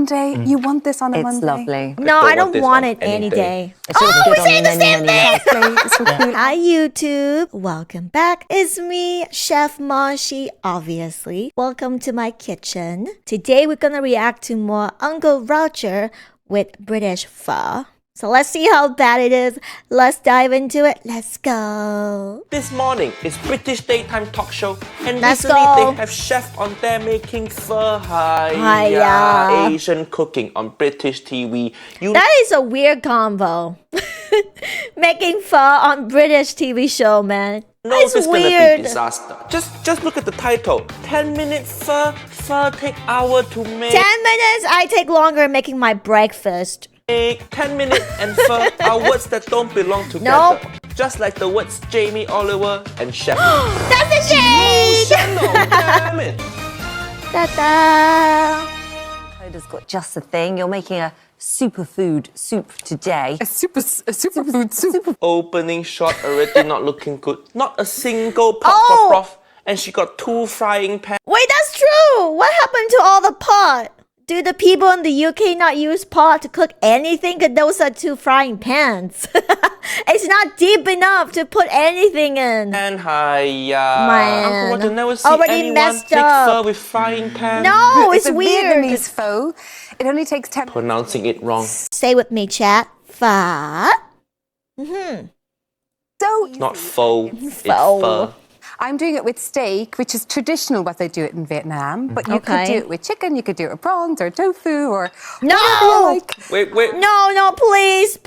Monday. You want this on a Monday? It's lovely. No, I don't want it any day. Oh, we say the same thing! It's so cute. Hi YouTube! Welcome back. It's me, Chef Moshi, obviously. Welcome to my kitchen. Today we're gonna react to more Uncle Roger with British pho. So let's see how bad it is. Let's dive into it. Let's go. This morning, it's British daytime talk show, and Let's recently go. they have chef on there making pho. Hiya. Asian cooking on British TV. That is a weird combo. Making pho on British TV show, man. know That's it's gonna weird. be disaster. Just look at the title. 10-minute pho take hour to make. 10 minutes, I take longer making my breakfast. 10 minutes and pho are words that don't belong together. Nope. Just like the words Jamie Oliver and chef. That's a shade! Emotional, damn it. Ta-da! Coda's got just the thing. You're making a superfood soup today. A superfood soup. Opening shot already not looking good. Not a single pot Oh. for broth. And she got 2 frying pans. Wait, that's true! What happened to all the pot? Do the people in the UK not use pot to cook anything? Because those are 2 frying pans. It's not deep enough to put anything in. And hiya. Man. Uncle Roger never see Already anyone messed make up. pho with frying pan. No, it's a weird. Vietnamese pho. It only takes 10 Pronouncing it wrong. Say with me, chat. Pho. So Not pho. It's Pho. pho. I'm doing it with steak, which is traditional what they do it in Vietnam. But you could Okay. do it with chicken, you could do it with prawns or tofu or No! whatever you like. Wait. No, please.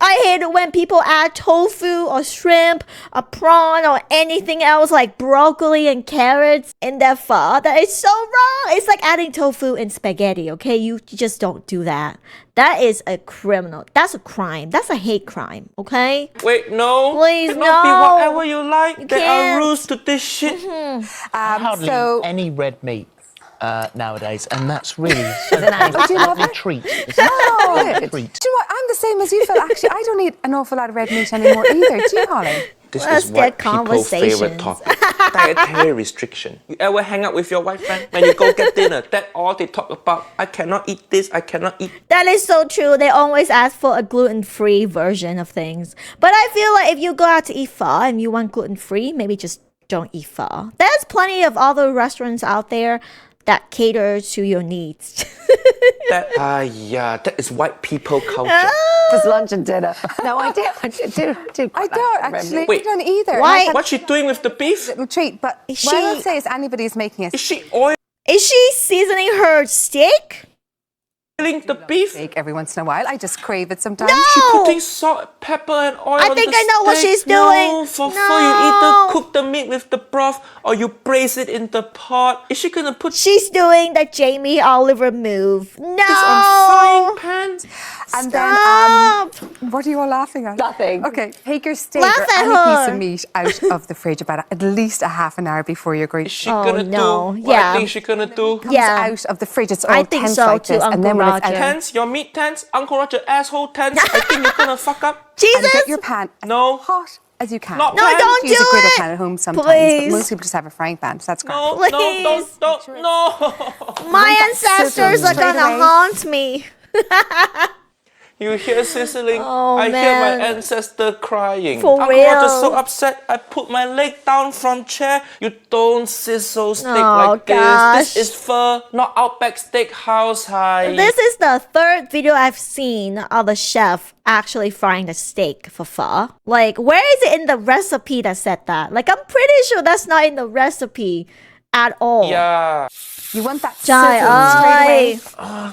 I hate it when people add tofu or shrimp or prawn or anything else like broccoli and carrots in their pho. That is so wrong. It's like adding tofu in spaghetti, okay? You just don't do that. That is a criminal. That's a crime. That's a hate crime, okay? Wait, no. Please, Cannot be no. whatever you like. There can't. are rules to this shit. Hardly So any red meat nowadays, and that's really so nice. Do you love a it? treat. It's Oh, a good. Do treat. you know what? I'm the same as you, Phil. Actually, I don't eat an awful lot of red meat anymore either. Do you, Holly? This Let's is get white people's favorite conversations. topic. Dietary restriction. You ever hang out with your white friend when you go get dinner? That's all they talk about. I cannot eat this. I cannot eat. That is so true. They always ask for a gluten-free version of things. But I feel like if you go out to eat pho and you want gluten-free, maybe just don't eat pho. There's plenty of other restaurants out there that cater to your needs. That is white people culture. It's lunch and dinner. No, I do I don't actually. Wait. I don't either. Why? I had What's she doing with the beef? a little treat, but Is what I she- would say is anybody's making a Is she oiling Is she seasoning her steak? the beef? steak every once in a while. I just crave it sometimes. She No! putting salt, pepper, and oil I on think the I know what steak. she's doing. No, for No. you either cook the meat with the broth or you braise it in the pot. Is she gonna put She's doing the Jamie Oliver move. No! this on frying pans? And Stop! then, what are you all laughing at? Nothing. Okay, take your steak Laugh or at any piece her. of meat out of the fridge about at least a half an hour before you're going Is to she Oh, gonna no. do what Yeah. I think she's gonna do? comes Yeah. out of the fridge. It's all I think tense so like too, this, and then Uncle when it's Roger. out, Tense, your meat tense, Uncle Roger asshole tense. I think you're gonna fuck up. and Jesus! get your pan as No. hot as you can. Not No, pan. don't Use do a griddle it! pan at home sometimes, Please. but most people just have a frying pan, so that's great. No, Please. no. My ancestors are straight gonna away. haunt me. You hear sizzling. Oh, I hear man. my ancestor crying. For Uncle real. Roger's so upset. I put my leg down from chair. You don't sizzle steak Oh, like gosh. this. This is pho, not Outback Steakhouse. Hi. This is the 3rd video I've seen of a chef actually frying the steak for pho. Like, where is it in the recipe that said that? Like, I'm pretty sure that's not in the recipe at all. Yeah. You want that Jai, sizzle straight away.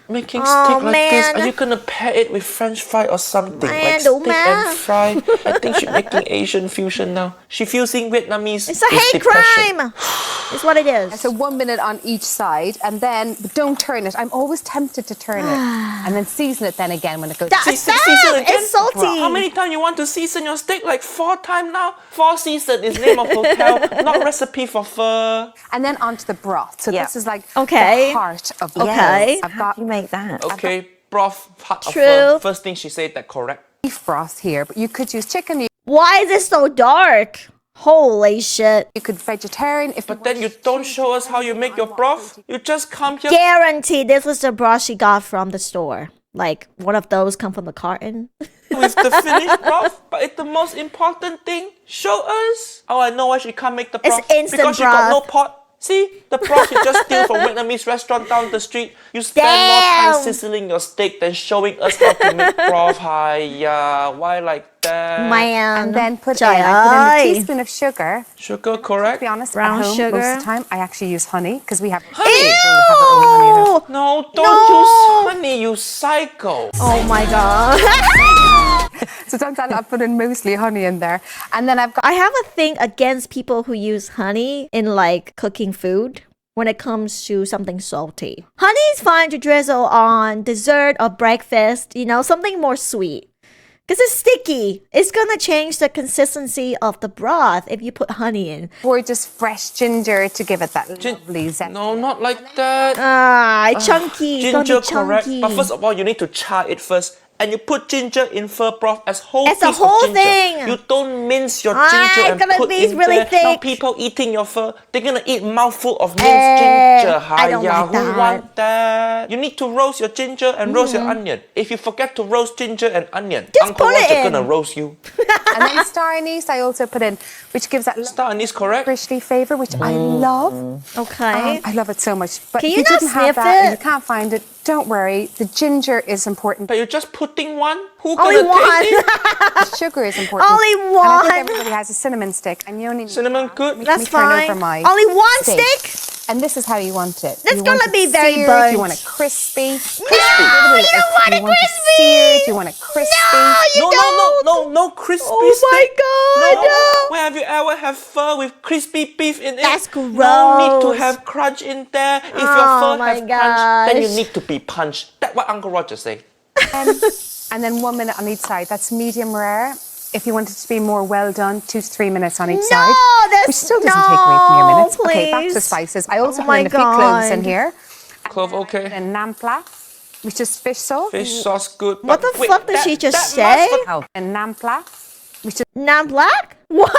Making Oh, steak like this. man. Are you gonna pair it with French fry or something? Man, like steak man. and fry. I think she's making Asian fusion now. She fusing Vietnamese. It's a with hate depression. crime. It's what it is. So 1 minute on each side, and then but don't turn it. I'm always tempted to turn it, and then season it then again when it goes. Stop! Season again? It's salty. How many times you want to season your steak? Like 4 times now? 4 Seasons is name of hotel, not recipe for pho. And then onto the broth. So Yeah. this is like Okay. the heart of the Okay. I've How got do you make that? Okay, broth, hot of True. pho. First thing she said that correct. beef broth here, but you could use chicken. Why is it so dark? Holy shit. You could vegetarian if But then you don't show us how you make your broth. You just come here. Guarantee this was the broth she got from the store. Like, one of those come from the carton. With the finished broth, but it's the most important thing. Show us. Oh, I know why she can't make the It's broth. instant because she got no broth. pot. See, the broth you just steal from Vietnamese restaurant down the street. You spend more Damn. time sizzling your steak than showing us how to make broth. Hiya, why like that? Man. and then put in, Trời I put in ơi. a teaspoon of sugar. Sugar, correct? To be honest, Brown at home, sugar. most of the time, I actually use honey because we have Honey? we have our own honey at home. No, don't use honey, you psycho. Oh my god. So sometimes I put in mostly honey in there. And then I've got I have a thing against people who use honey in like cooking food when it comes to something salty. Honey is fine to drizzle on dessert or breakfast, you know, something more sweet. Because it's sticky. It's gonna change the consistency of the broth if you put honey in. or just fresh ginger to give it that lovely zest. No, not like that. Chunky. It's gonna Ginger, be correct. chunky. But first of all, you need to char it first. And you put ginger in pho broth as whole As a piece whole of ginger. thing. You don't mince your Ah, ginger it's and gonna put be in really there. Now thick. people eating your pho, they're gonna eat mouthful of minced Eh, ginger. I don't Hiya, like who that. want that? You need to roast your ginger and roast your onion. If you forget to roast ginger and onion, Just Uncle put it Roger in. gonna roast you. And then star anise I also put in, which gives that Star anise, correct? licorice flavour, which I love. Okay. I love it so much. But Can if you you not didn't have sniff that or it? you can't find it, don't worry. The ginger is important. But you're just putting one? Who Only gonna one. taste it? The sugar is important. Only And I think one. everybody has a cinnamon stick. And you only need Cinnamon half. good? Let That's me turn fine. over my Only one steak. stick? And this is how you want it. That's You want gonna it be very seared, burnt. You want it crispy. No, you don't want it You want it crispy. seared. You want it crispy. No, you No, don't. no crispy Oh my steak. god. No. Where have you ever had pho with crispy beef in it? That's No need to gross. have crunch in there. If your Oh pho my have crunch, then you gosh. need to be punched. That's what Uncle Roger say. And then 1 minute on each side. That's medium rare. If you want it to be more well done, 2 to 3 minutes on each side. No, that's Which still doesn't take away from your no, minutes. Okay, back to please. the spices. I also Oh put my in a few cloves in God. here. Clove, okay. And nampla, which is fish sauce. Fish sauce good. What but the wait, fuck did she just say? And nampla, which is Nam black? What?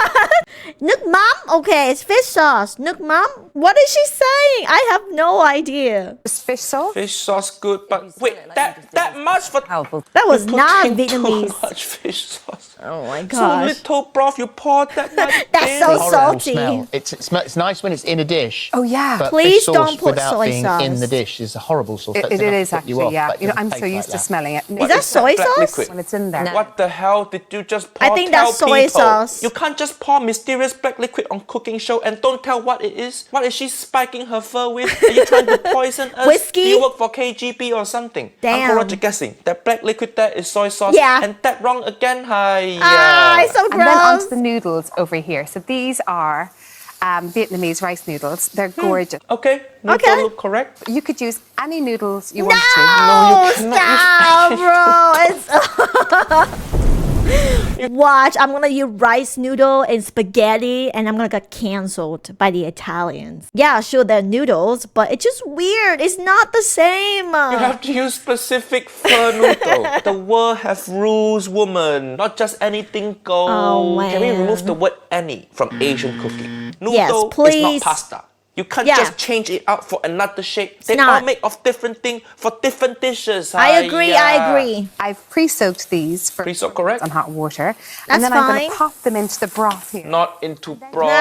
Nước mắm? Okay, it's fish sauce. Nước mắm? What is she saying? I have no idea. fish sauce. Fish sauce good, but wait, that much for Powerful. That was you not putting Vietnamese. Too much fish sauce. Oh my So gosh. little broth, you pour that much. That's in? so Horrible salty. smell. It's nice when it's in a dish. Oh, yeah. But Please fish sauce don't put without soy being sauce. in the dish is a horrible sauce. It, That's it enough is to put you actually, off. yeah. That You know, doesn't I'm so taste used like to that. smelling it. Is that Is that soy black sauce? liquid? When it's in there. What the hell did you just pour? I think that's Tell soy people. sauce. You can't just pour mysterious black liquid on cooking show and don't tell what it is. What is she spiking her fur with? Are you trying to poison us? Whiskey? Do you work for KGB or something? Damn. Uncle Roger guessing. That black liquid there is soy sauce. Yeah. And that wrong again. Hi. Ah, it's so And then onto gross. the noodles over here. So these are Vietnamese rice noodles. They're gorgeous. Okay. Noodle Okay. look correct. You could use any noodles you No, want to. No, you cannot use stop, bro. It's Watch, I'm gonna use rice noodle and spaghetti, and I'm gonna get canceled by the Italians. Yeah, sure, they're noodles, but it's just weird. It's not the same. You have to use specific pho noodle. The world have rules, woman. Not just anything goes. Oh, Can we man. remove the word any from Asian cooking? Noodle Yes, is please. not pasta. You can't Yeah. just change it out for another shape. They not. all make of different things for different dishes. I agree, I agree. I've pre-soaked these for Pre-soak, correct? on hot water. That's and then I'm going fine. to pop them into the broth here. Not into broth.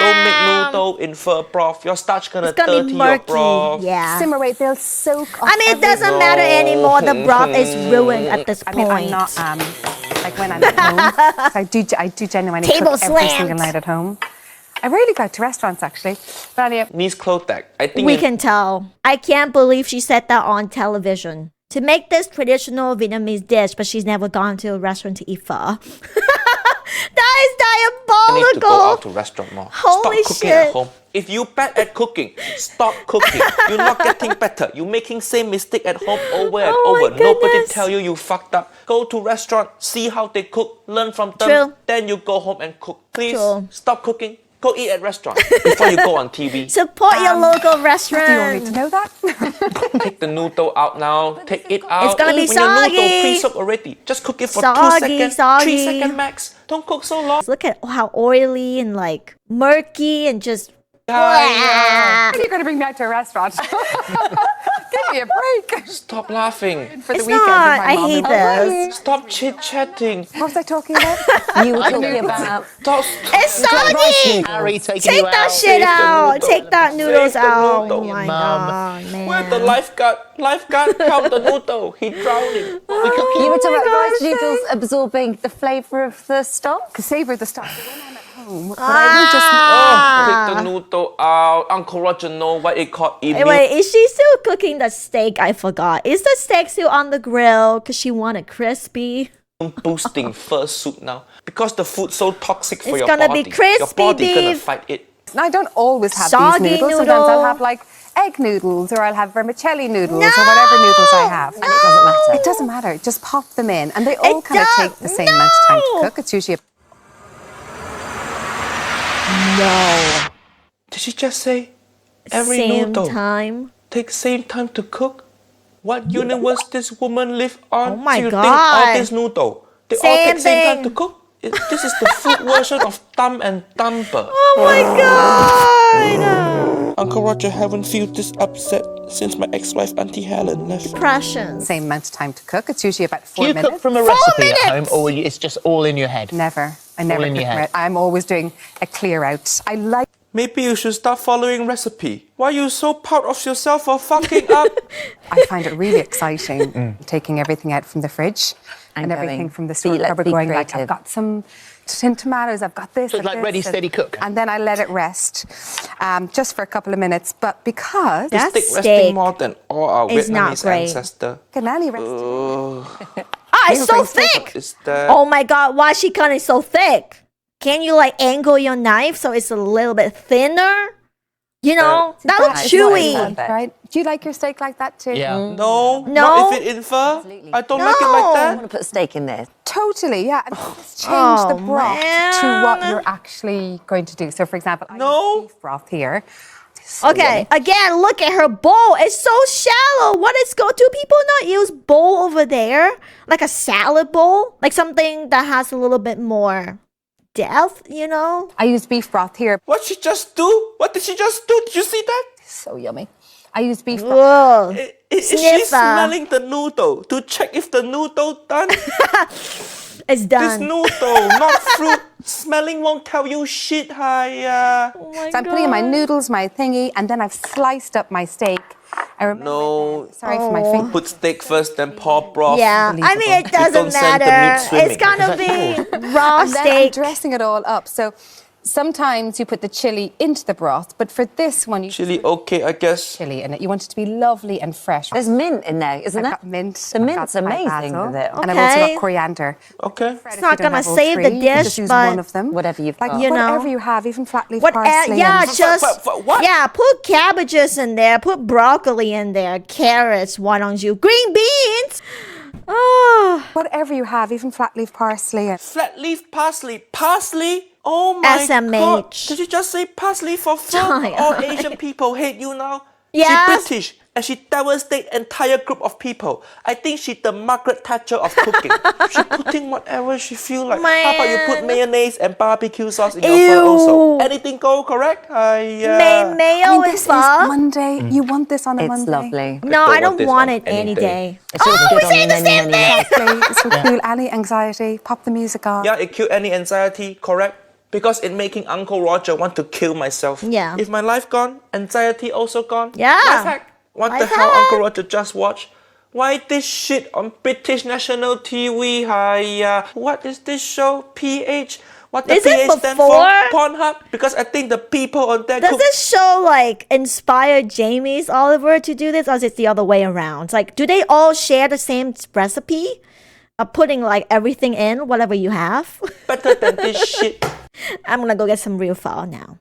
Don't make noodle in pho broth. Your starch gonna It's gonna dirty be your murky. broth. Yeah. Simmer right, they'll soak up I mean, it doesn't matter anymore. The broth is ruined at this I point. mean, I'm not like when I'm at home. So I do genuinely Table cook every slant. single night at home. I rarely go out to restaurants actually. But anyway, Needs clothes tag. I think We you- can tell. I can't believe she said that on television. To make this traditional Vietnamese dish, but she's never gone to a restaurant to eat pho. That is I need to go out diabolical. to restaurant more. Holy Stop cooking shit. at home. If you bad at cooking, stop cooking. You're not getting better. You're making same mistake at home over and Oh my over. Nobody goodness. tell you you fucked up. Go to restaurant, see how they cook, learn from them. True. Then you go home and cook. Please True. stop cooking. Go eat at restaurant before you go on TV. Support your local Do you want me restaurant. to know that? Take the noodle out now. Take it out. It's gonna be when your noodle soggy. pre-soaked already. Just cook it for Soggy, 2 seconds, soggy. 3 seconds max. Don't cook so long. Look at how oily and like murky and just. Yeah. When are you going to bring me out to a restaurant? Give me a break. Stop laughing. For the It's weekend with not. my I mom hate and this. Stop chit-chatting. What was I talking about? You were talking about Stop. It's soggy. Harry taking Take you that out. shit the out. noodle. Take that noodles Save the out. noodle. Oh my Mum. god, man. Where's the lifeguard? Lifeguard, help the noodle. He drowning. you were talking about God, rice noodles absorbing the flavour of the stock. Savor the stuff. When I'm at home, but I will just. Take the noodle out. Uncle Roger know what it called Wait, is she still cooking the steak? I forgot. Is the steak still on the grill? Because she wanted crispy. boosting first soup now. Because the food's so toxic for It's your gonna body. be crispy your body gonna beef. fight it. I don't always have Soggy these noodles. Sometimes I'll noodle. have like egg noodles or I'll have vermicelli noodles or whatever noodles I have. And it doesn't matter. It doesn't matter. Just pop them in. And they all kind of does- take the same amount of time no. to cook. It's usually No. Did she just say every Same noodle time. take same time to cook? What universe this woman live on? Oh my so you God. think all this noodle, they all Same take same time thing. to cook? This is the food version of Dumb and Dumber. Oh my god. Uncle Roger haven't felt this upset since my ex-wife Auntie Helen left. Impressions. same amount of time to cook. It's usually about Do 4 you minutes. cook from a recipe at home, minutes! or it's just all in your head? Never. I never in cook your head. from it. I'm always doing a clear out. I like Maybe you should start following recipe. Why are you so proud of yourself for fucking up? I find it really exciting taking everything out from the fridge and, And everything going, from the be store like- cupboard be going like, creative. I've got some tin tomatoes, I've got this. So it's I've like this, ready, and- steady, cook. And then I let it rest just for a couple of minutes. But because That Stick steak resting more than all our is not Vietnamese great. ancestor. Canali rest. it's so bring steak. thick. Is that Oh my god, why is she cutting so thick? Can you like angle your knife so it's a little bit thinner? You know, that looks it's not chewy. enough. Right? Do you like your steak like that too? Yeah. No, No. not if it in fur. I don't like it like No. I that. want to put steak in there. Totally, yeah. And just change the Oh, broth to what man. you're actually going to do. So, for example, I No. use beef broth here. Okay, again, look at her bowl. It's so shallow. What is do people not use bowl over there? Like a salad bowl? Like something that has a little bit more depth, you know? I use beef broth here. What she just do? What did she just do? Did you see that? So yummy. I use beef broth. Ugh. Is she Sniffer. smelling the noodle to check if the noodle done? It's This done. noodle, not fruit. Smelling won't tell you shit, hi. Oh my So I'm putting in my noodles, my thingy, and then I've sliced up my steak. I remember. No. Sorry for my finger. Put steak first, then pour broth. Yeah, I mean, it doesn't don't send the meat matter. swimming. It's gonna be raw And then I'm steak. dressing it all up. So sometimes you put the chili into the broth, but for this one, you Chili, okay, I guess. chili in it. You want it to be lovely and fresh. There's mint in there, isn't I've there? got mint. The I've mint's got my amazing basil, with it. and I've also Okay. got coriander. Okay. It's not gonna have all save the three, you can dish, just use but one of them. Whatever you've Like got. You know. whatever you have, even flat leaf What? parsley. Yeah, and- just what? yeah. Put cabbages in there. Put broccoli in there. Carrots. Why don't you? Green beans. Oh, whatever you have, even flat leaf parsley. And Flat leaf parsley. Parsley? Oh my SMH. god. Did you just say parsley for fun? Stop. All Asian people hate you now? Yes. She British and she devastate entire group of people. I think she's the Margaret Thatcher of cooking. She putting whatever she feel like. How about you put Man. mayonnaise and barbecue sauce in your pho also? Ew. Anything go correct? mayo I mean, and this is pho. Monday. You want this on a It's Monday? lovely. No, I don't this want on it any any day. day. It's always Oh, good we're on saying the the menu same anyway. thing. This will cool any anxiety. Pop the music on. Yeah, it killed any anxiety, correct? Because it making Uncle Roger want to kill myself. Yeah. If my life gone, anxiety also gone. Yeah. Life hack. What the Life hell, hack. Uncle Roger just watched? Why this shit on British national TV? Hi, what is this show? PH? What the Is it PH stand for? before? Pornhub? Because I think the people on there Does cook. this show like inspire Jamie's Oliver to do this, or is it the other way around? Like, do they all share the same recipe of putting like everything in, whatever you have? better than this shit. I'm gonna go get some real pho now.